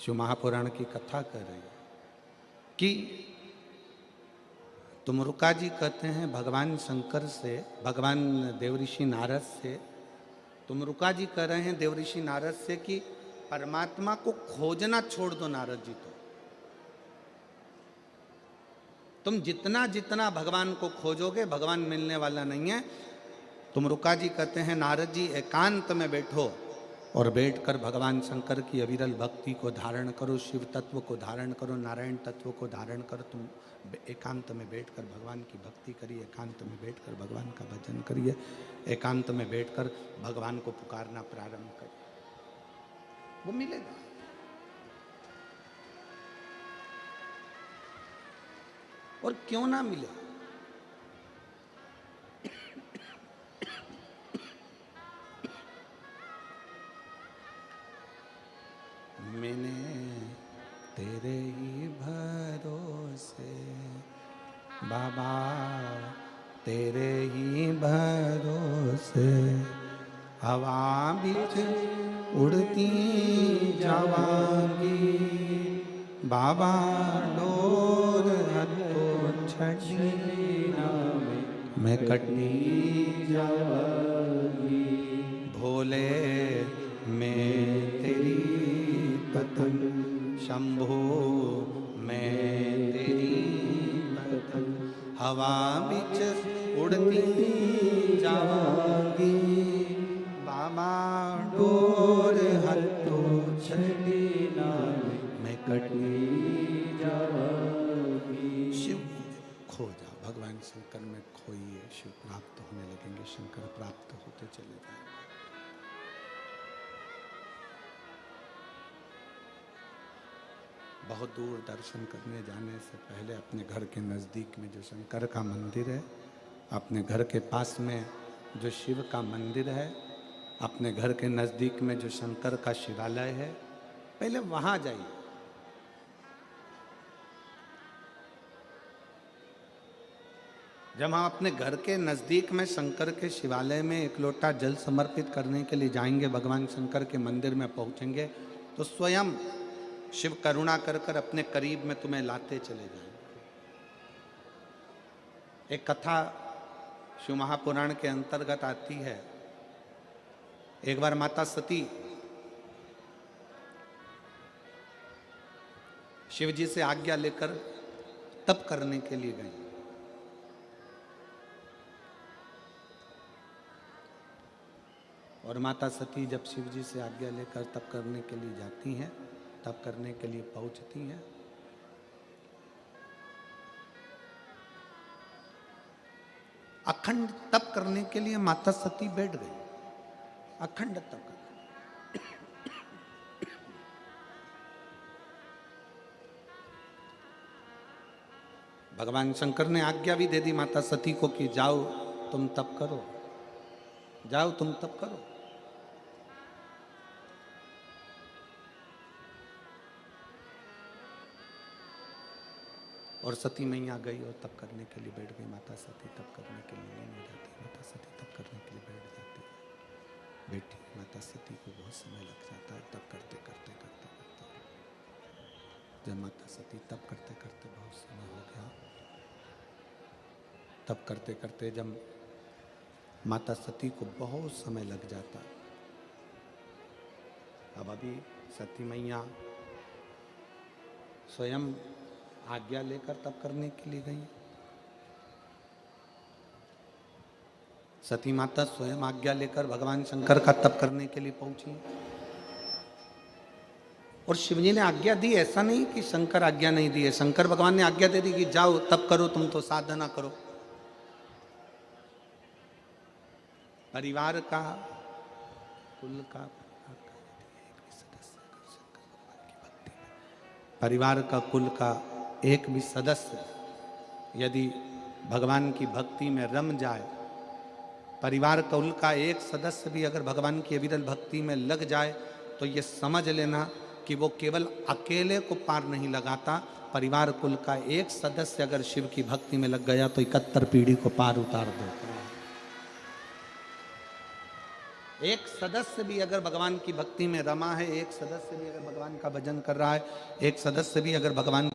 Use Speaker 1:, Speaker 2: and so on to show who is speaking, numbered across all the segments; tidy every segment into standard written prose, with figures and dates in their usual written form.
Speaker 1: शिव महापुराण की कथा कर रही है कि तुमरुका जी कहते हैं भगवान शंकर से, भगवान देवऋषि नारद से, तुमरुका जी कह रहे हैं देवऋषि नारद से कि परमात्मा को खोजना छोड़ दो नारद जी। तो तुम जितना जितना भगवान को खोजोगे भगवान मिलने वाला नहीं है। तुमरुका जी कहते हैं नारद जी एकांत में बैठो और बैठकर भगवान शंकर की अविरल भक्ति को धारण करो, शिव तत्व को धारण करो, नारायण तत्व को धारण करो। तुम एकांत में बैठकर भगवान की भक्ति करिए, एकांत में बैठकर भगवान का भजन करिए, एकांत में बैठकर भगवान को पुकारना प्रारंभ करिए, वो मिलेगा। और क्यों ना मिले, मैंने तेरे ही भरोसे बाबा, तेरे ही भरोसे हवा बीच उड़ती जावांगी बाबा, डोर हथो छड़ी मैं कटी जावांगी भोले, मैं तेरी पतंग शंभो, मैं तेरी पतंग हवा बीच उड़ती जावांगी बाबा, डोर हथो छड़ी मैं कटी जावांगी। शिव खो जाओ, भगवान शंकर में खोइए, शिव प्राप्त होने लगेंगे, शंकर प्राप्त होते चले जाएंगे। बहुत दूर दर्शन करने जाने से पहले अपने घर के नज़दीक में जो शंकर का मंदिर है, अपने घर के पास में जो शिव का मंदिर है, अपने घर के नज़दीक में जो शंकर का शिवालय है, पहले वहाँ जाइए। जब हम अपने घर के नज़दीक में शंकर के शिवालय में एक लोटा जल समर्पित करने के लिए जाएंगे, भगवान शंकर के मंदिर में पहुँचेंगे, तो स्वयं शिव करुणा कर कर अपने करीब में तुम्हें लाते चले जाएंगे। एक कथा शिव महापुराण के अंतर्गत आती है। एक बार माता सती शिव जी से आज्ञा लेकर तप करने के लिए गई। और माता सती जब शिव जी से आज्ञा लेकर तप करने के लिए जाती हैं, तप करने के लिए पहुंचती हैं, अखंड तप करने के लिए माता सती बैठ गई, अखंड तप कर। भगवान शंकर ने आज्ञा भी दे दी माता सती को कि जाओ तुम तप करो, जाओ तुम तप करो। और सती मैया गई और तप करने के लिए बैठ गई। माता सती तप करने के लिए लीन हो जाती है, माता सती तप करने के लिए बैठ जाती है। बेटी माता सती को बहुत समय लग जाता है तप करते करते करते करते। जब माता सती तप करते करते बहुत समय हो गया, तप करते करते जब माता सती को बहुत समय लग जाता, अब अभी सती मैया स्वयं आज्ञा लेकर तप करने के लिए गई। सती माता स्वयं आज्ञा लेकर भगवान शंकर का तप करने के लिए पहुंची। और शिवजी ने आज्ञा दी, ऐसा नहीं कि शंकर आज्ञा नहीं दी है। शंकर भगवान ने आज्ञा दे दी कि जाओ तप करो, तुम तो साधना करो। परिवार का, कुल का, परिवार का, कुल का एक भी सदस्य यदि भगवान की भक्ति में रम जाए, परिवार कुल का एक सदस्य भी अगर भगवान की अविरल भक्ति में लग जाए, तो ये समझ लेना कि वो केवल अकेले को पार नहीं लगाता, परिवार कुल का एक सदस्य अगर शिव की भक्ति में लग गया तो 71 पीढ़ी को पार उतार देता है। एक सदस्य भी अगर भगवान की भक्ति में रमा है, एक सदस्य भी अगर भगवान का भजन कर रहा है, एक सदस्य भी अगर भगवान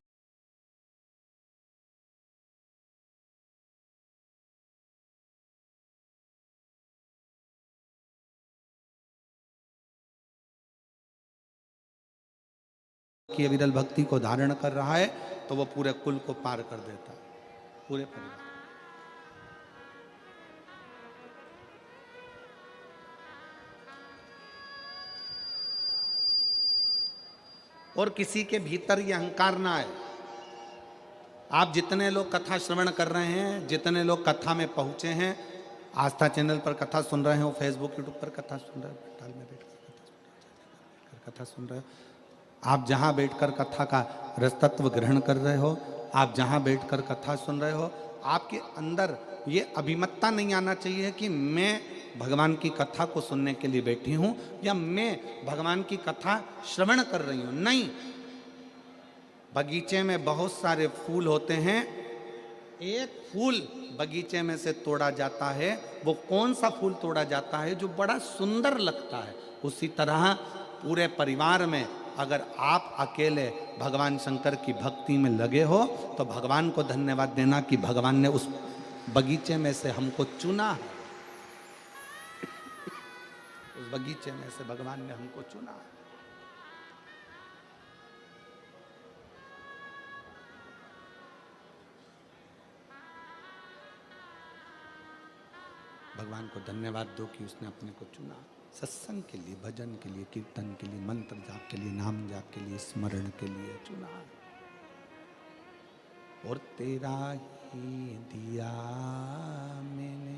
Speaker 1: की अविरल भक्ति को धारण कर रहा है, तो वो पूरे कुल को पार कर देता है, पूरे परिवार। और किसी के भीतर ये अहंकार ना आए। आप जितने लोग कथा श्रवण कर रहे हैं, जितने लोग कथा में पहुंचे हैं, आस्था चैनल पर कथा सुन रहे हो, फेसबुक यूट्यूब पर कथा सुन रहे हो, टाल में बैठ कथा सुन रहे हो, आप जहां बैठकर कथा का रसतत्व ग्रहण कर रहे हो, आप जहां बैठकर कथा सुन रहे हो, आपके अंदर ये अभिमतता नहीं आना चाहिए कि मैं भगवान की कथा को सुनने के लिए बैठी हूं या मैं भगवान की कथा श्रवण कर रही हूं। नहीं, बगीचे में बहुत सारे फूल होते हैं, एक फूल बगीचे में से तोड़ा जाता है, वो कौन सा फूल तोड़ा जाता है? जो बड़ा सुंदर लगता है। उसी तरह पूरे परिवार में अगर आप अकेले भगवान शंकर की भक्ति में लगे हो, तो भगवान को धन्यवाद देना कि भगवान ने उस बगीचे में से हमको चुना है। उस बगीचे में से भगवान ने हमको चुना है। भगवान को धन्यवाद दो कि उसने अपने को चुना, सत्संग के लिए, भजन के लिए, कीर्तन के लिए, मंत्र जाप के लिए, नाम जाप के लिए, स्मरण के लिए चुना। और तेरा ही दिया मैंने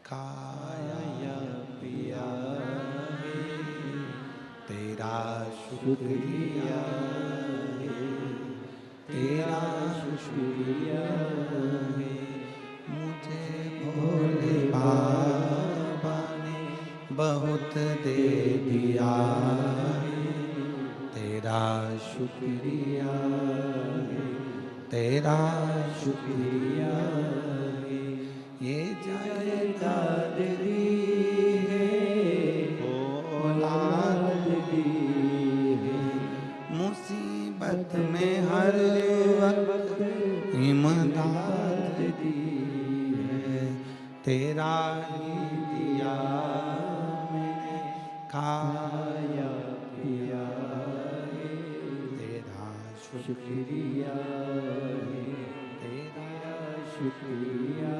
Speaker 1: खाया पिया, तेरा शुक्रिया, तेरा शुक्रिया, मुझे भोले बाबा ने बहुत दे दिया, तेरा शुक्रिया, तेरा शुक्रिया, ये जायदाद दी है, औलाद दी है, मुसीबत में हर वक्त इमदाद दी है, तेरा ही दिया मैंने खाया पिया, तेरा शुक्रिया, तेरा शुक्रिया।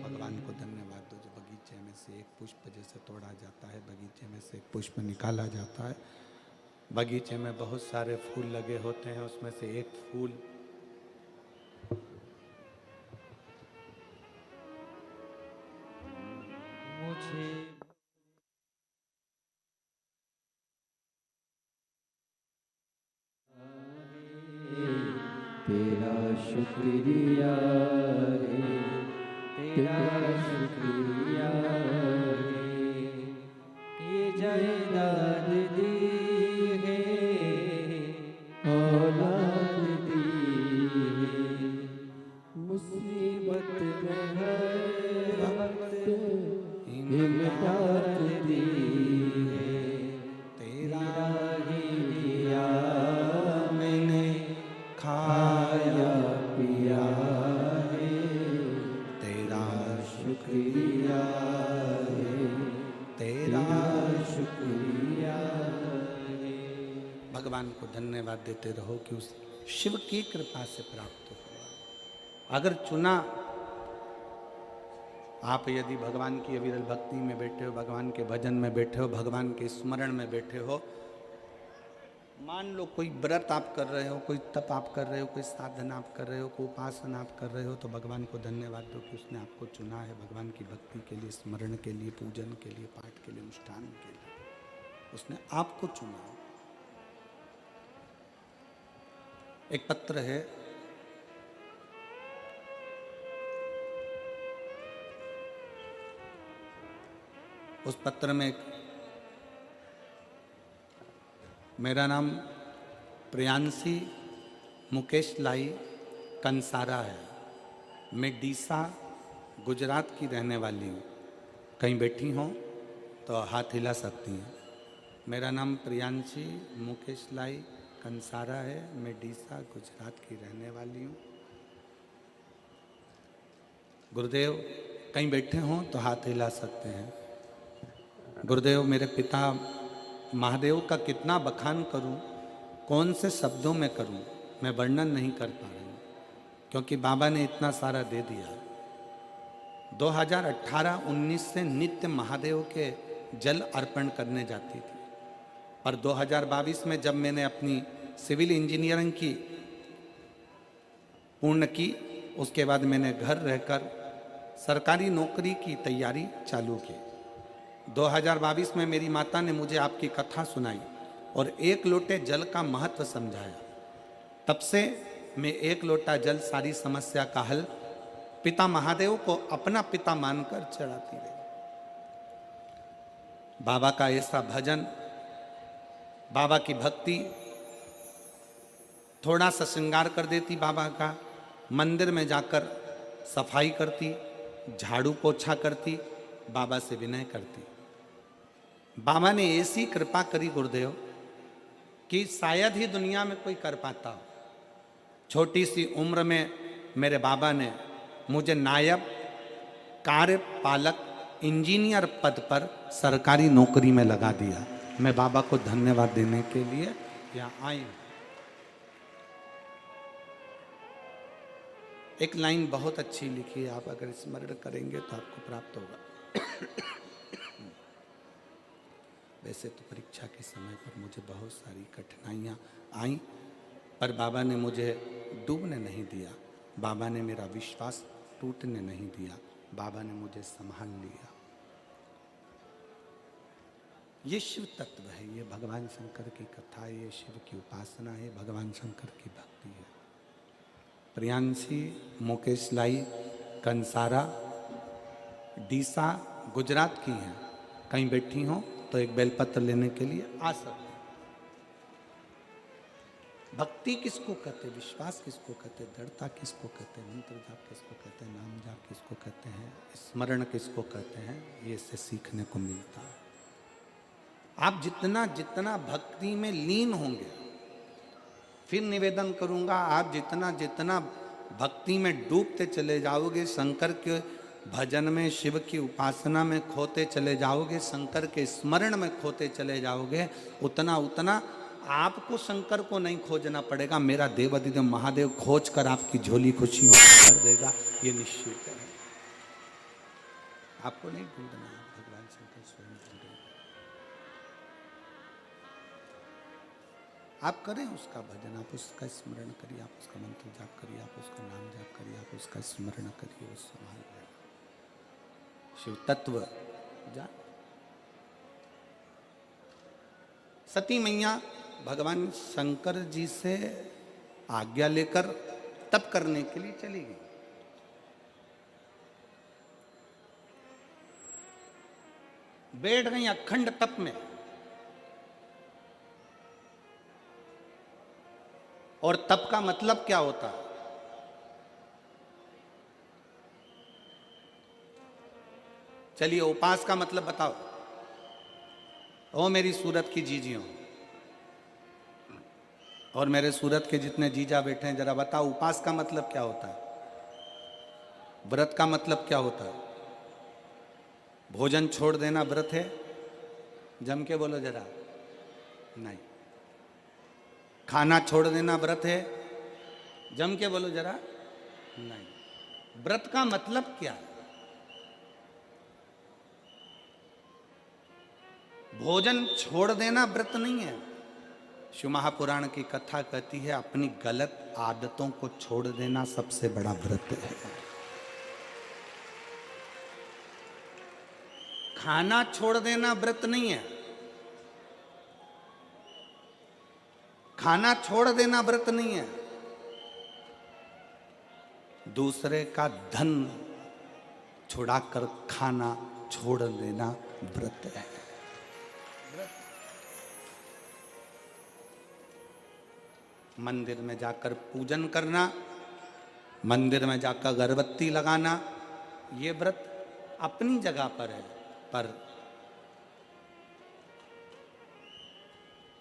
Speaker 1: भगवान को धन्यवाद दो जो बगीचे में से एक पुष्प जैसे तोड़ा जाता है, बगीचे में से एक पुष्प निकाला जाता है, बगीचे में बहुत सारे फूल लगे होते हैं, उसमें से एक फूल मुझे
Speaker 2: तेरा शुक्रिया है, तेरा शुक्रिया है, ये जायदाद दी है, औलाद दी है, मुसीबत में हर वक्त इमदाद दी है, तेरा ही दिया मैंने खाया पिया है, तेरा शुक्रिया है, तेरा शुक्रिया है।
Speaker 1: भगवान को धन्यवाद देते रहो कि उस शिव की कृपा से प्राप्त हुआ। अगर चुना, आप यदि भगवान की अविरल भक्ति में बैठे हो, भगवान के भजन में बैठे हो, भगवान के स्मरण में बैठे हो, मान लो कोई व्रत आप कर रहे हो, कोई तप आप कर रहे हो, कोई साधना आप कर रहे हो, कोई उपासना आप कर रहे हो, तो भगवान को धन्यवाद दो कि उसने आपको चुना है भगवान की भक्ति के लिए, स्मरण के लिए, पूजन के लिए, पाठ के लिए, अनुष्ठान के लिए, उसने आपको चुना है। एक पत्र है, उस पत्र में मेरा नाम प्रियांशी मुकेश लाई कंसारा है, मैं डीसा गुजरात की रहने वाली हूँ। कहीं बैठी हो तो हाथ हिला सकती हैं। मेरा नाम प्रियांशी मुकेश लाई कंसारा है। मैं डीसा गुजरात की रहने वाली हूँ। गुरुदेव कहीं बैठे हों तो हाथ हिला सकते हैं। गुरुदेव मेरे पिता महादेव का कितना बखान करूं, कौन से शब्दों में करूं, मैं वर्णन नहीं कर पा रही हूं, क्योंकि बाबा ने इतना सारा दे दिया। 2018-19 से नित्य महादेव के जल अर्पण करने जाती थी, पर 2022 में जब मैंने अपनी सिविल इंजीनियरिंग की पूर्ण की, उसके बाद मैंने घर रहकर सरकारी नौकरी की तैयारी चालू की। 2022 में मेरी माता ने मुझे आपकी कथा सुनाई और एक लोटे जल का महत्व समझाया। तब से मैं एक लोटा जल सारी समस्या का हल पिता महादेव को अपना पिता मानकर चढ़ाती रही। बाबा का ऐसा भजन, बाबा की भक्ति, थोड़ा सा श्रृंगार कर देती बाबा का, मंदिर में जाकर सफाई करती, झाड़ू पोछा करती, बाबा से विनय करती। बाबा ने ऐसी कृपा करी गुरुदेव कि शायद ही दुनिया में कोई कर पाता हो। छोटी सी उम्र में मेरे बाबा ने मुझे नायब कार्यपालक इंजीनियर पद पर सरकारी नौकरी में लगा दिया। मैं बाबा को धन्यवाद देने के लिए यहाँ आई हूँ। एक लाइन बहुत अच्छी लिखी है, आप अगर स्मरण करेंगे तो आपको प्राप्त होगा। वैसे तो परीक्षा के समय पर मुझे बहुत सारी कठिनाइयाँ आईं, पर बाबा ने मुझे डूबने नहीं दिया, बाबा ने मेरा विश्वास टूटने नहीं दिया, बाबा ने मुझे संभाल लिया। ये शिव तत्व है, ये भगवान शंकर की कथा है, ये शिव की उपासना है, भगवान शंकर की भक्ति है। प्रियांशी मुकेश लाई कंसारा डीसा गुजरात की हैं। कहीं बैठी हो तो एक बेलपत्र लेने के लिए आ सकते। भक्ति किसको कहते, विश्वास किसको कहते, दृढ़ता किसको कहते, मंत्र जाप किसको कहते हैं, नाम जाप किसको कहते हैं, स्मरण किसको कहते हैं, ये इससे सीखने को मिलता है। आप जितना जितना भक्ति में लीन होंगे, फिर निवेदन करूंगा, आप जितना जितना भक्ति में डूबते चले जाओगे, शंकर के भजन में, शिव की उपासना में खोते चले जाओगे, शंकर के स्मरण में खोते चले जाओगे, उतना उतना आपको शंकर को नहीं खोजना पड़ेगा। मेरा देवाधिदेव महादेव खोज कर आपकी झोली खुशियों कर देगा, ये निश्चित है। आपको नहीं ढूंढना, भगवान शंकर स्वयं ढूंढेंगे। आप करें उसका भजन, आप उसका स्मरण करिए, आप उसका मंत्र जाप करिए, आप उसका नाम जाप करिए, आप उसका स्मरण करिए, वो संभाल लेगा। शिव तत्व जा। सती मैया भगवान शंकर जी से आज्ञा लेकर तप करने के लिए चली गई। बैठ गई अखंड तप में, और तप का मतलब क्या होता है? चलिए उपास का मतलब बताओ। ओ मेरी सूरत की जीजियों और मेरे सूरत के जितने जीजा बैठे हैं, जरा बताओ उपास का मतलब क्या होता है? व्रत का मतलब क्या होता है? भोजन छोड़ देना व्रत है? जम के बोलो जरा। नहीं। खाना छोड़ देना व्रत है? जम के बोलो जरा। नहीं। व्रत का मतलब क्या है? भोजन छोड़ देना व्रत नहीं है। शिव महापुराण की कथा कहती है अपनी गलत आदतों को छोड़ देना सबसे बड़ा व्रत है। खाना छोड़ देना व्रत नहीं है। खाना छोड़ देना व्रत नहीं है। दूसरे का धन छुड़ाकर खाना छोड़ देना व्रत है। मंदिर में जाकर पूजन करना, मंदिर में जाकर अगरबत्ती लगाना, ये व्रत अपनी जगह पर है, पर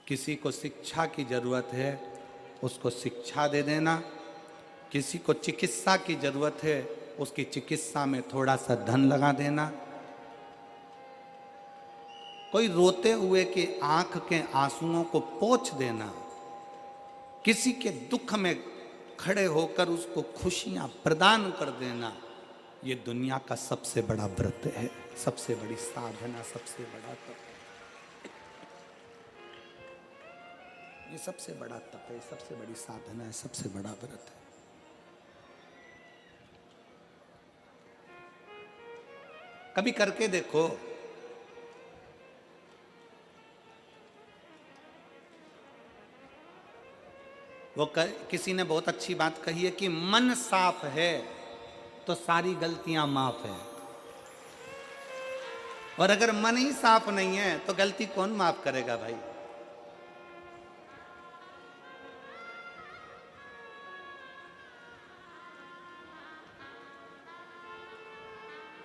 Speaker 1: किसी को शिक्षा की जरूरत है उसको शिक्षा दे देना, किसी को चिकित्सा की जरूरत है उसकी चिकित्सा में थोड़ा सा धन लगा देना, कोई रोते हुए के आंख के आंसुओं को पोंछ देना, किसी के दुख में खड़े होकर उसको खुशियां प्रदान कर देना, ये दुनिया का सबसे बड़ा व्रत है, सबसे बड़ी साधना, सबसे बड़ा तप। ये सबसे बड़ा तप है, सबसे बड़ी साधना है, सबसे बड़ा व्रत है। कभी करके देखो। किसी ने बहुत अच्छी बात कही है कि मन साफ है तो सारी गलतियां माफ है, और अगर मन ही साफ नहीं है तो गलती कौन माफ करेगा भाई।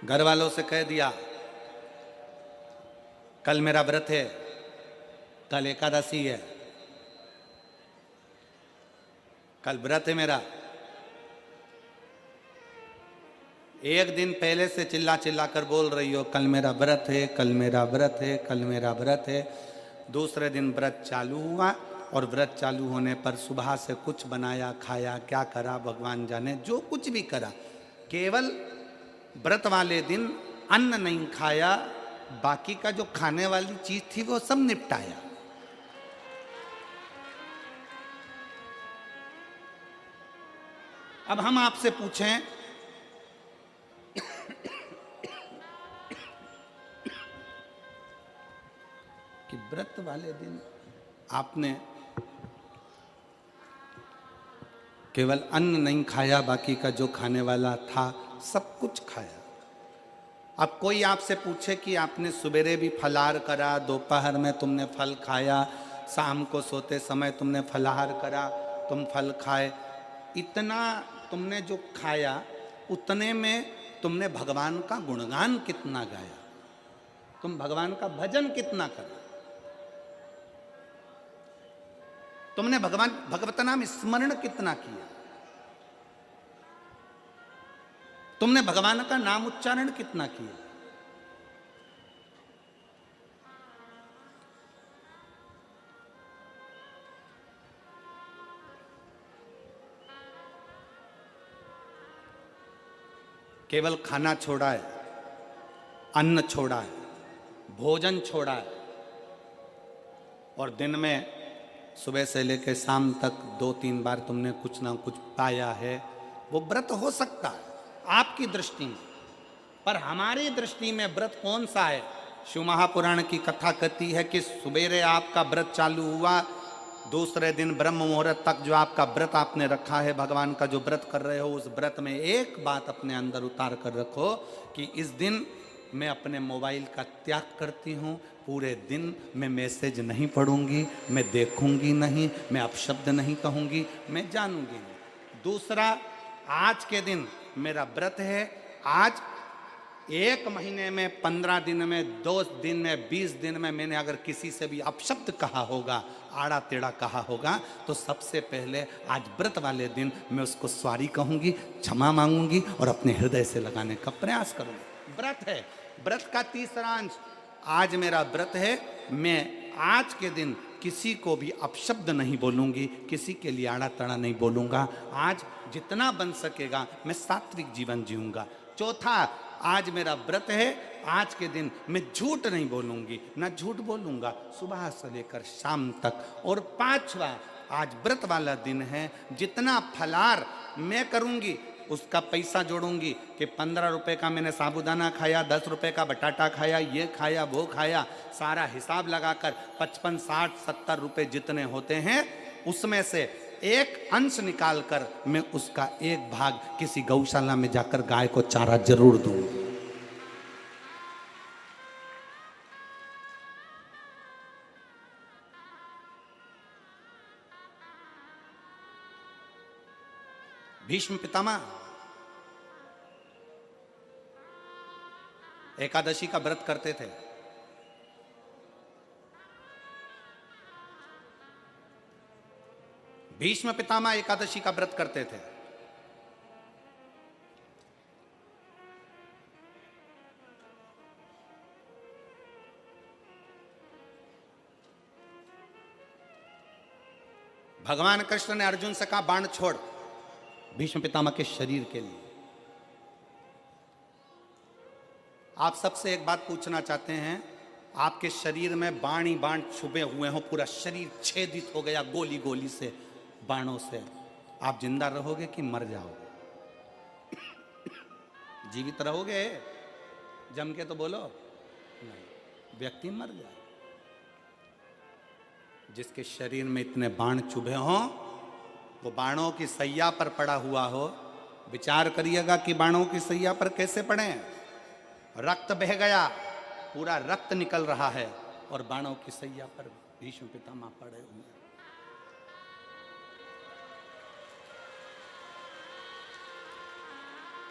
Speaker 1: घर वालों से कह दिया कल मेरा व्रत है, कल एकादशी है, कल व्रत है मेरा। एक दिन पहले से चिल्ला चिल्ला कर बोल रही हो कल मेरा व्रत है, कल मेरा व्रत है, कल मेरा व्रत है। दूसरे दिन व्रत चालू हुआ और व्रत चालू होने पर सुबह से कुछ बनाया खाया, क्या करा भगवान जाने, जो कुछ भी करा, केवल व्रत वाले दिन अन्न नहीं खाया, बाकी का जो खाने वाली चीज थी वो सब निपटाया। अब हम आपसे पूछें कि व्रत वाले दिन आपने केवल अन्न नहीं खाया, बाकी का जो खाने वाला था सब कुछ खाया। अब कोई आपसे पूछे कि आपने सवेरे भी फलाहार करा, दोपहर में तुमने फल खाया, शाम को सोते समय तुमने फलाहार करा, तुम फल खाए, इतना तुमने जो खाया उतने में तुमने भगवान का गुणगान कितना गाया, तुम भगवान का भजन कितना करा, तुमने भगवत नाम स्मरण कितना किया, तुमने भगवान का नाम उच्चारण कितना किया। केवल खाना छोड़ा है, अन्न छोड़ा है, भोजन छोड़ा है, और दिन में सुबह से लेकर शाम तक 2-3 बार तुमने कुछ ना कुछ पाया है, वो व्रत हो सकता है आपकी दृष्टि में, पर हमारी दृष्टि में व्रत कौन सा है। शिव महापुराण की कथा कहती है कि सुबेरे आपका व्रत चालू हुआ, दूसरे दिन ब्रह्म मुहूर्त तक जो आपका व्रत आपने रखा है, भगवान का जो व्रत कर रहे हो, उस व्रत में एक बात अपने अंदर उतार कर रखो कि इस दिन मैं अपने मोबाइल का त्याग करती हूँ, पूरे दिन मैं मैसेज नहीं पढ़ूंगी, मैं देखूंगी नहीं, मैं अपशब्द नहीं कहूंगी, मैं जानूंगी नहीं। दूसरा, आज के दिन मेरा व्रत है, आज 1 महीने में, 15 दिन में, 2 दिन में, 20 दिन में मैंने अगर किसी से भी अपशब्द कहा होगा, आड़ा टेढ़ा कहा होगा, तो सबसे पहले आज व्रत वाले दिन मैं उसको सॉरी कहूंगी, क्षमा मांगूंगी और अपने हृदय से लगाने का प्रयास करूंगी। व्रत है, व्रत का तीसरा अंश, आज मेरा व्रत है, मैं आज के दिन किसी को भी अपशब्द नहीं बोलूंगी, किसी के लिए आड़ा तड़ा नहीं बोलूंगा, आज जितना बन सकेगा मैं सात्विक जीवन जीऊंगा। चौथा, आज मेरा व्रत है, आज के दिन मैं झूठ नहीं बोलूंगी, ना झूठ बोलूंगा सुबह से लेकर शाम तक। और पांचवा, आज व्रत वाला दिन है, जितना फलाहार मैं करूंगी उसका पैसा जोड़ूंगी कि 15 रुपए का मैंने साबूदाना खाया, 10 रुपए का बटाटा खाया, ये खाया, वो खाया, सारा हिसाब लगाकर 55, 60, 70 रुपए जितने होते हैं उसमें से एक अंश निकालकर मैं उसका एक भाग किसी गौशाला में जाकर गाय को चारा जरूर दूंगी। भीष्म पितामह एकादशी का व्रत करते थे, भीष्म पितामह एकादशी का व्रत करते थे। भगवान कृष्ण ने अर्जुन से कहा बाण छोड़, भीष्म पितामह के शरीर के लिए। आप सबसे एक बात पूछना चाहते हैं, आपके शरीर में बाण ही बाण छुपे हुए हो, पूरा शरीर छेदित हो गया गोली गोली से, बाणों से, आप जिंदा रहोगे कि मर जाओगे? जीवित रहोगे? जम के तो बोलो नहीं, व्यक्ति मर जाए। जिसके शरीर में इतने बाण चुभे हों, वो बाणों की सैया पर पड़ा हुआ हो, विचार करिएगा कि बाणों की सैया पर कैसे पड़े। रक्त बह गया, पूरा रक्त निकल रहा है, और बाणों की सैया पर भीष्म पितामह पड़े हुए।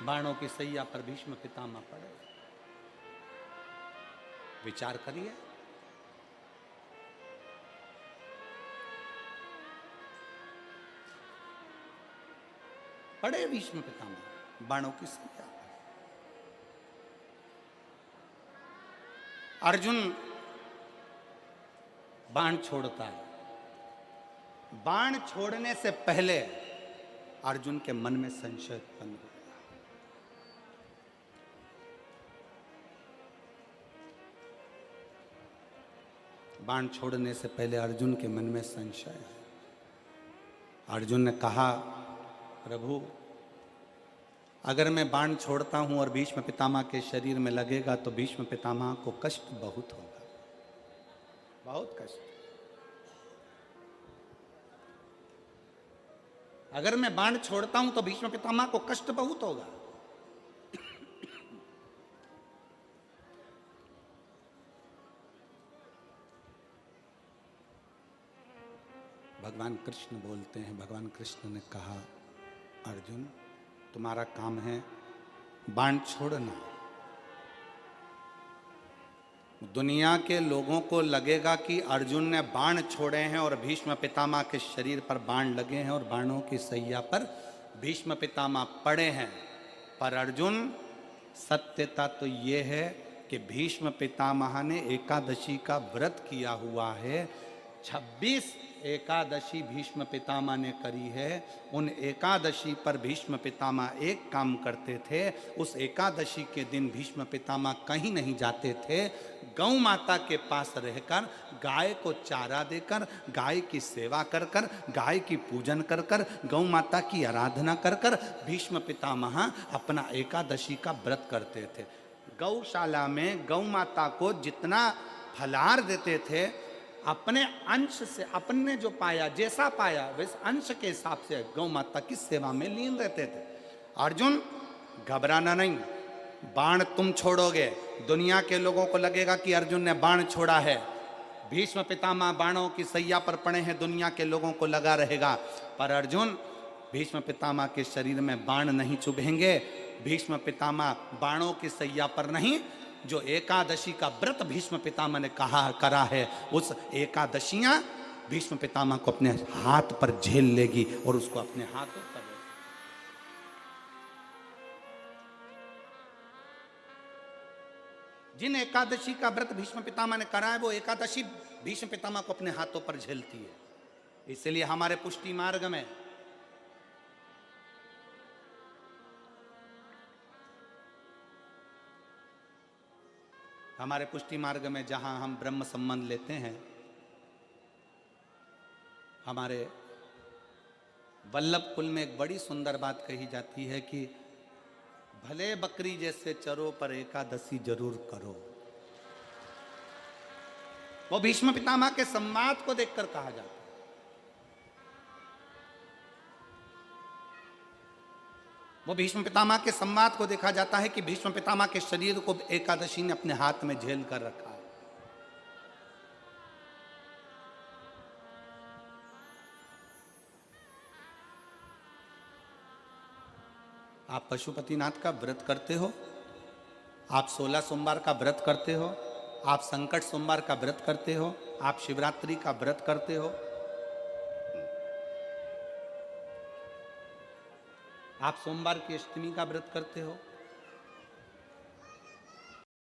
Speaker 1: बाणों की सैया पर भीष्म पितामह पड़े। विचार करिए। पड़े भीष्म पितामह बाणों की सैया। अर्जुन बाण छोड़ता है। बाण छोड़ने से पहले अर्जुन के मन में संशय उत्पन्न हो गया। बाण छोड़ने से पहले अर्जुन के मन में संशय है। अर्जुन ने कहा, प्रभु अगर मैं बाण छोड़ता हूं और भीष्म पितामह के शरीर में लगेगा तो भीष्म पितामह को कष्ट बहुत होगा, बहुत कष्ट। अगर मैं बाण छोड़ता हूं तो भीष्म पितामह को कष्ट बहुत होगा। भगवान कृष्ण बोलते हैं, भगवान कृष्ण ने कहा, अर्जुन तुम्हारा काम है बाण छोड़ना। दुनिया के लोगों को लगेगा कि अर्जुन ने बाण छोड़े हैं और भीष्म पितामह के शरीर पर बाण लगे हैं और बाणों की सैया पर भीष्म पितामह पड़े हैं। पर अर्जुन, सत्यता तो ये है कि भीष्म पितामह ने एकादशी का व्रत किया हुआ है। 26 एकादशी भीष्म पितामह ने करी है। उन एकादशी पर भीष्म पितामह एक काम करते थे, उस एकादशी के दिन भीष्म पितामह कहीं नहीं जाते थे। गौ माता के पास रहकर, गाय को चारा देकर, गाय की सेवा कर कर, गाय की पूजन कर कर, गौ माता की आराधना कर कर भीष्म पितामह अपना एकादशी का व्रत करते थे। गौशाला में गौ माता को जितना फलाहार देते थे, अपने अंश से, अपने जो पाया, जैसा पाया वैसे अंश के हिसाब से गौ माता की सेवा में लीन रहते थे। अर्जुन, घबराना नहीं, बाण तुम छोड़ोगे, दुनिया के लोगों को लगेगा कि अर्जुन ने बाण छोड़ा है। भीष्म पितामह बाणों की सैया पर पड़े हैं, दुनिया के लोगों को लगा रहेगा। पर अर्जुन, भीष्म पितामह के शरीर में बाण नहीं चुभेंगे। भीष्म पितामह बाणों की सैया पर नहीं, जो एकादशी का व्रत भीष्म पितामह ने करा है, उस एकादशियां भीष्म पितामह को अपने हाथ पर झेल लेगी और उसको अपने हाथों पर। जिन एकादशी का व्रत भीष्म पितामह ने करा है, वो एकादशी भीष्म पितामह को अपने हाथों पर झेलती है। इसलिए हमारे पुष्टि मार्ग में जहां हम ब्रह्म संबंध लेते हैं, हमारे वल्लभ कुल में एक बड़ी सुंदर बात कही जाती है कि भले बकरी जैसे चरो पर एकादशी जरूर करो। वो भीष्म पितामह के संवाद को देखकर कहा जाता है। वो भीष्म पितामह के संवाद को देखा जाता है कि भीष्म पितामह के शरीर को एकादशी ने अपने हाथ में झेल कर रखा है। आप पशुपतिनाथ का व्रत करते हो, आप 16 सोमवार का व्रत करते हो, आप संकट सोमवार का व्रत करते हो, आप शिवरात्रि का व्रत करते हो, आप सोमवार की अष्टमी का व्रत करते हो,